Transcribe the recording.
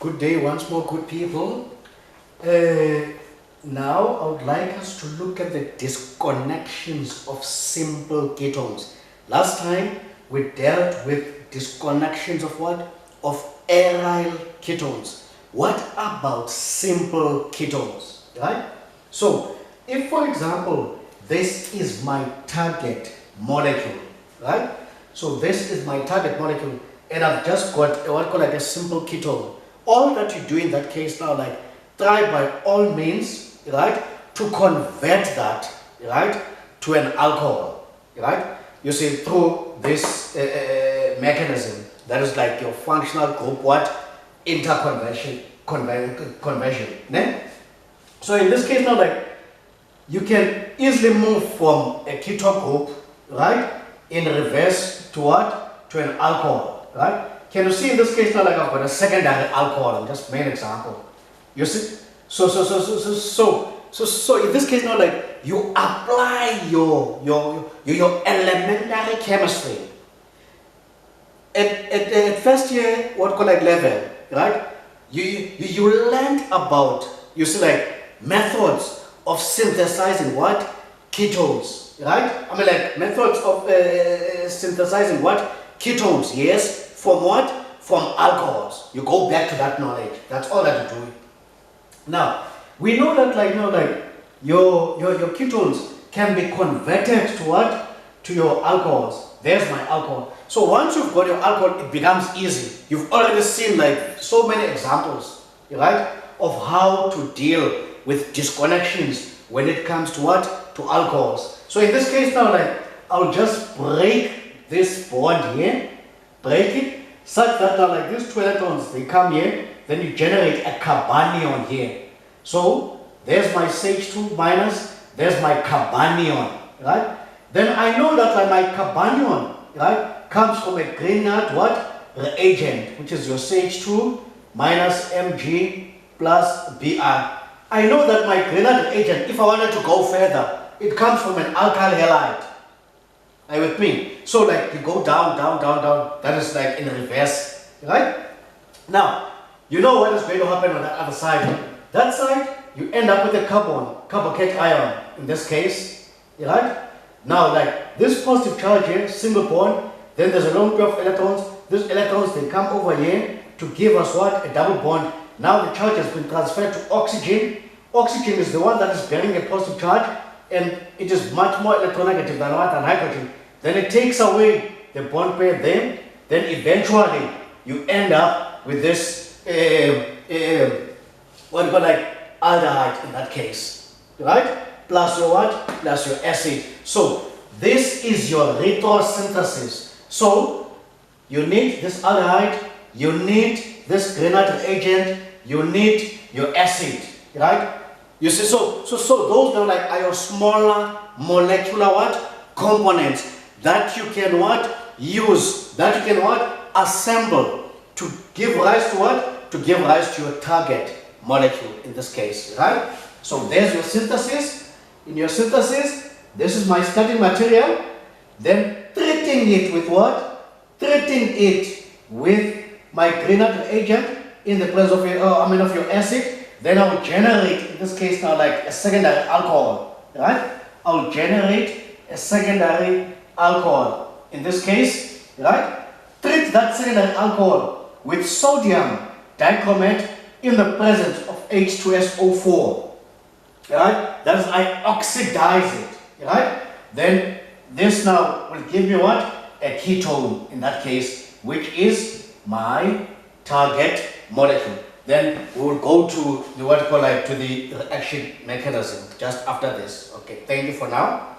Good day once more, good people. Now I would like us to look at the disconnections of simple ketones. Last time we dealt with disconnections of what? Of aryl ketones. What about simple ketones, right? So if, for example, this is my target molecule, right? So this is my target molecule and I've just got what I call like a simple ketone. All that you do in that case now, like, try by all means, right, to convert that, right, to an alcohol, right? You see, through this mechanism, that is like your functional group, what? Interconversion, conversion, né? So in this case now, like, you can easily move from a keto group, right, in reverse to what? To an alcohol, right? Can you see in this case now, like, I've got a secondary alcohol, just main example. You see? So in this case now, like, you apply your elementary chemistry at first year, what call like level, right? You learned about, you see, like, methods of synthesizing what? Ketones, right? I mean, like, methods of synthesizing what? Ketones, yes. From what? From alcohols. You go back to that knowledge. That's all that you're doing. Now, we know that, like, you know, like, your ketones can be converted to what? To your alcohols. There's my alcohol. So once you've got your alcohol, it becomes easy. You've already seen, like, so many examples, right, of how to deal with disconnections when it comes to what? To alcohols. So in this case now, like, I'll just break this bond here, break it, such that now, like, these two electrons, they come here, then you generate a carbanion here. So there's my CH2 minus, there's my carbanion, right? Then I know that, like, my carbanion, right, comes from a Grignard what? Reagent, which is your CH2 minus Mg plus Br. I know that my Grignard reagent, if I wanted to go further, it comes from an alkyl halide. Are you with me? So, like, you go down, down, down, down. That is like in reverse, right? Now, you know what is going to happen on the other side. That side, you end up with a carbon ion in this case, right? Now, like, this positive charge here, single bond, then there's a lone pair of electrons. These electrons, they come over here to give us what? A double bond. Now the charge has been transferred to oxygen. Oxygen is the one that is bearing a positive charge, and it is much more electronegative than what? Than hydrogen. Then it takes away the bond pair then eventually you end up with this what you call like aldehyde in that case, right? Plus your what? Plus your acid. So this is your retrosynthesis. So you need this aldehyde, you need this Grignard reagent, you need your acid, right? You see, so those are like are your smaller molecular what? Components that you can what? Use, that you can what? Assemble to give rise to what? To give rise to your target molecule in this case, right? So there's your synthesis. In your synthesis, this is my starting material. Then treating it with what? Treating it with my Grignard reagent in the presence of your, of your acid. Then I will generate, in this case now, like a secondary alcohol, right? I will generate a secondary alcohol. In this case, right? Treat that secondary alcohol with sodium dichromate in the presence of H2SO4, right? That is, I oxidize it, right? Then this now will give me what? A ketone in that case, which is my target molecule. Then we will go to the what you call like to the reaction mechanism just after this. Okay, thank you for now.